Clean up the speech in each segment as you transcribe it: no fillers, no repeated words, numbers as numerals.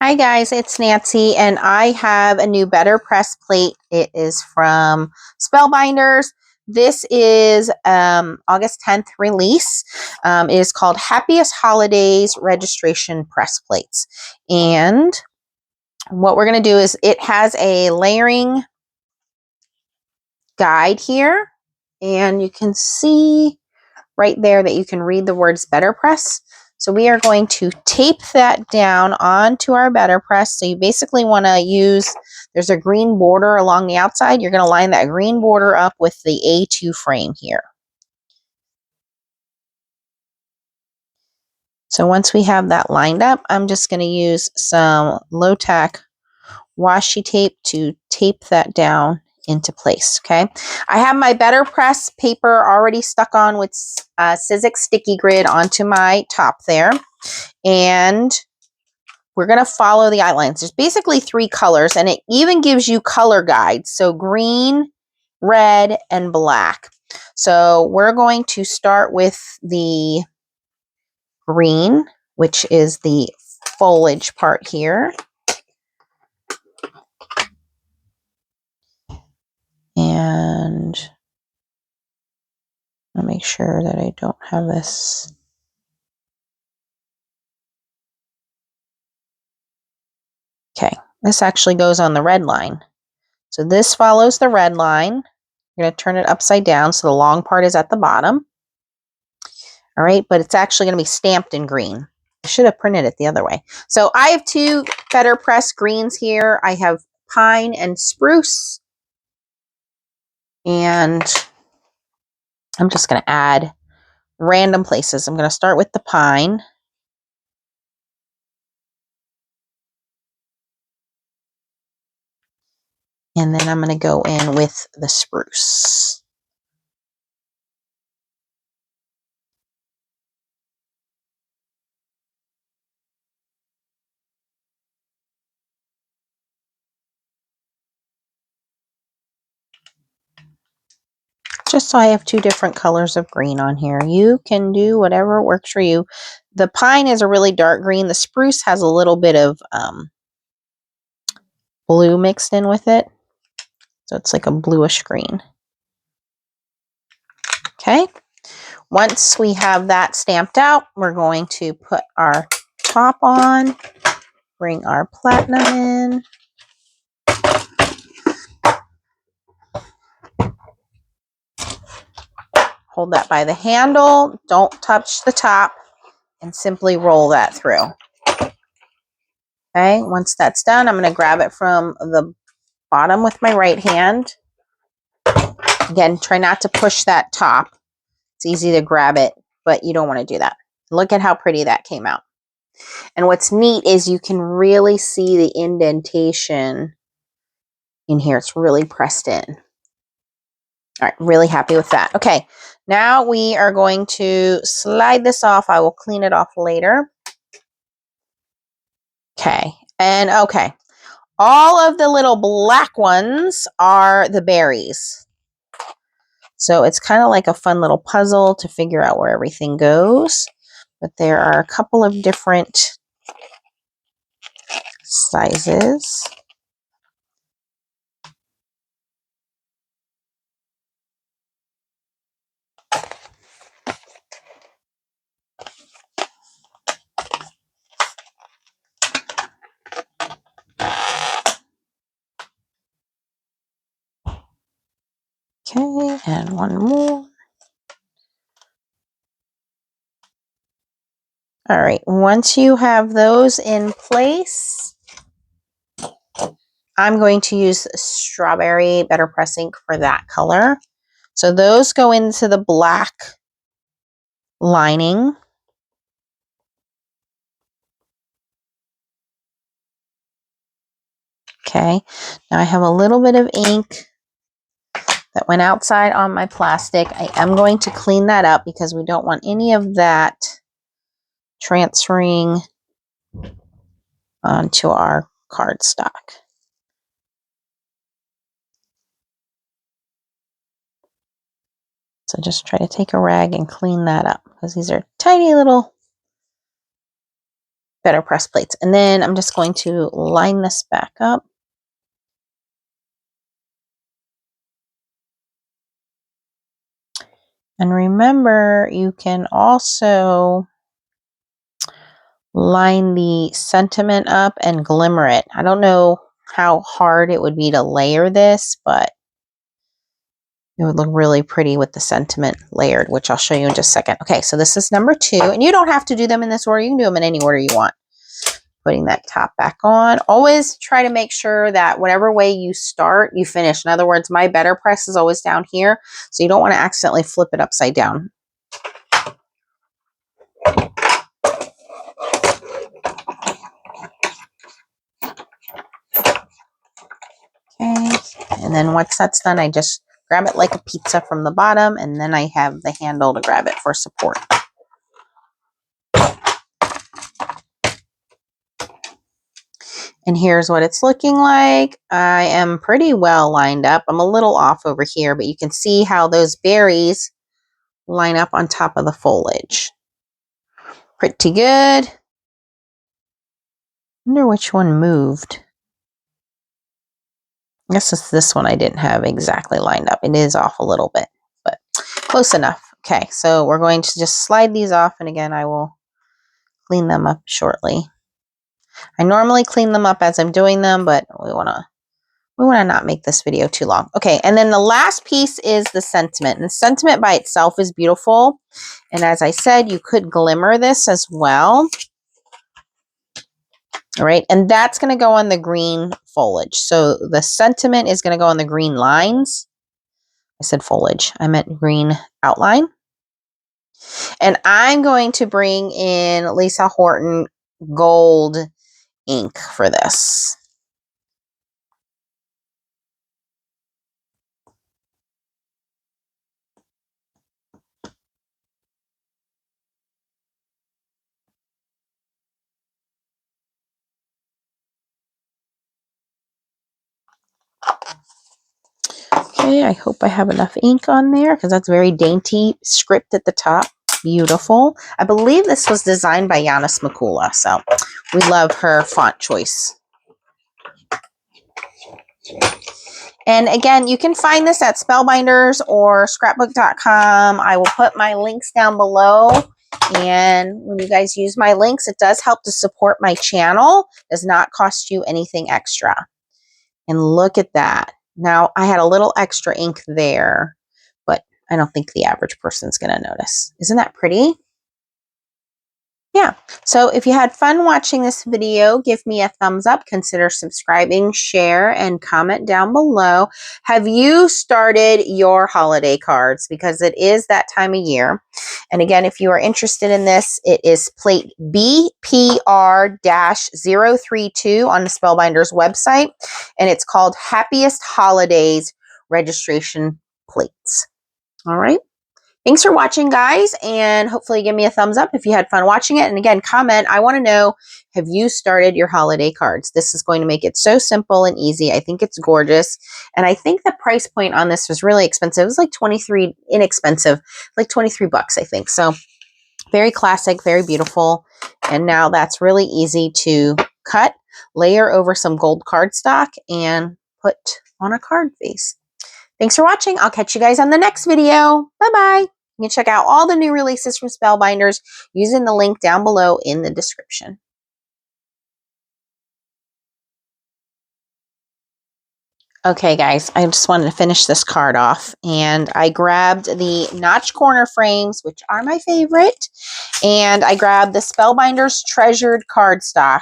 Hi guys, it's Nancy and I have a new Better Press plate. It is from Spellbinders. This is August 10th release. It is called Happiest Holidays Registration Press Plates. And what we're going to do is it has a layering guide here. And you can see right there that you can read the words Better Press. So we are going to tape that down onto our Better Press. So you basically want to use, there's a green border along the outside. You're going to line that green border up with the A2 frame here. So once we have that lined up, I'm just going to use some low-tack washi tape to tape that down into place. Okay, I have my Better Press paper already stuck on with Sizzix sticky grid onto my top there, and we're going to follow the outlines. There's basically 3 colors, and it even gives you color guides, so green, red, and black. So we're going to start with the green, which is the foliage part here. And I'll make sure that I don't have this. Okay, this actually goes on the red line. So this follows the red line. You're going to turn it upside down so the long part is at the bottom. All right, but it's actually going to be stamped in green. I should have printed it the other way. So I have 2 Better Press greens here. I have pine and spruce. And I'm just going to add random places. I'm going to start with the pine. And then I'm going to go in with the spruce. Just so I have 2 different colors of green on here. You can do whatever works for you. The pine is a really dark green. The spruce has a little bit of blue mixed in with it. So it's like a bluish green. Okay. Once we have that stamped out, we're going to put our top on, bring our platinum in. Hold that by the handle. Don't touch the top and simply roll that through. Okay, once that's done, I'm going to grab it from the bottom with my right hand. Again, try not to push that top. It's easy to grab it, but you don't want to do that. Look at how pretty that came out. And what's neat is you can really see the indentation in here. It's really pressed in. All right, really happy with that. Okay, now we are going to slide this off. I will clean it off later. Okay, and okay. All of the little black ones are the berries. So it's kind of like a fun little puzzle to figure out where everything goes. But there are a couple of different sizes. Okay, and one more. All right, once you have those in place, I'm going to use Strawberry Better Press ink for that color. So those go into the black lining. Okay, now I have a little bit of ink that went outside on my plastic. I am going to clean that up because we don't want any of that transferring onto our cardstock. So just try to take a rag and clean that up because these are tiny little better press plates. And then I'm just going to line this back up. And remember, you can also line the sentiment up and glimmer it. I don't know how hard it would be to layer this, but it would look really pretty with the sentiment layered, which I'll show you in just a second. Okay, so this is number 2, and you don't have to do them in this order. You can do them in any order you want. Putting that top back on. Always try to make sure that whatever way you start, you finish. In other words, my better press is always down here, so you don't want to accidentally flip it upside down. Okay, and then once that's done, I just grab it like a pizza from the bottom, and then I have the handle to grab it for support. And here's what it's looking like. I am pretty well lined up. I'm a little off over here, but you can see how those berries line up on top of the foliage. Pretty good. Wonder which one moved. I guess it's this one I didn't have exactly lined up. It is off a little bit, but close enough. Okay, so we're going to just slide these off, and again, I will clean them up shortly. I normally clean them up as I'm doing them, but we want to not make this video too long. Okay, and then the last piece is the sentiment. And the sentiment by itself is beautiful. And as I said, you could glimmer this as well. All right, and that's going to go on the green foliage. So the sentiment is going to go on the green lines. I said foliage. I meant green outline. And I'm going to bring in Lisa Horton gold ink for this. Okay, I hope I have enough ink on there because that's very dainty script at the top. Beautiful. I believe this was designed by Yanis Makula, so we love her font choice. And again, you can find this at Spellbinders or Scrapbook.com. I will put my links down below. And when you guys use my links, it does help to support my channel. It does not cost you anything extra. And look at that. Now, I had a little extra ink there, but I don't think the average person's going to notice. Isn't that pretty? Yeah, so if you had fun watching this video, give me a thumbs up, consider subscribing, share, and comment down below. Have you started your holiday cards? Because it is that time of year. And again, if you are interested in this, it is plate BPR-032 on the Spellbinders website, and it's called Happiest Holidays Registration Plates. All right. Thanks for watching, guys, and hopefully give me a thumbs up if you had fun watching it. And again, comment. I want to know, have you started your holiday cards? This is going to make it so simple and easy. I think it's gorgeous. And I think the price point on this was really expensive. It was like inexpensive, like 23 bucks, I think. So very classic, very beautiful. And now that's really easy to cut, layer over some gold cardstock, and put on a card face. Thanks for watching. I'll catch you guys on the next video. Bye-bye. You can check out all the new releases from Spellbinders using the link down below in the description. Okay, guys, I just wanted to finish this card off, and I grabbed the notch corner frames, which are my favorite, and I grabbed the Spellbinders Treasured cardstock.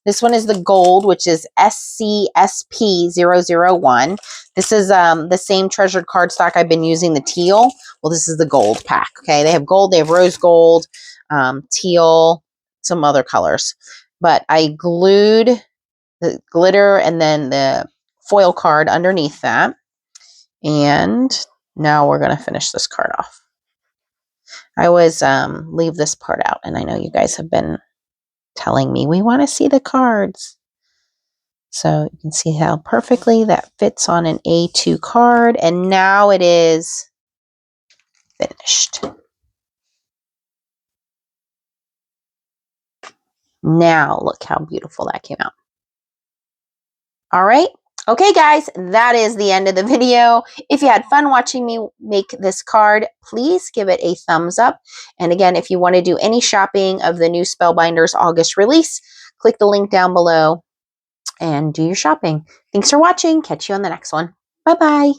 This one is the gold, which is SCSP001. This is the same treasured cardstock I've been using, the teal. Well, this is the gold pack, okay? They have gold, they have rose gold, teal, some other colors. But I glued the glitter and then the foil card underneath that. And now we're going to finish this card off. I always leave this part out, and I know you guys have been telling me we want to see the cards. So you can see how perfectly that fits on an A2 card, and now it is finished. Now look how beautiful that came out. All right. Okay, guys, that is the end of the video. If you had fun watching me make this card, please give it a thumbs up. And again, if you want to do any shopping of the new Spellbinders August release, click the link down below and do your shopping. Thanks for watching. Catch you on the next one. Bye-bye.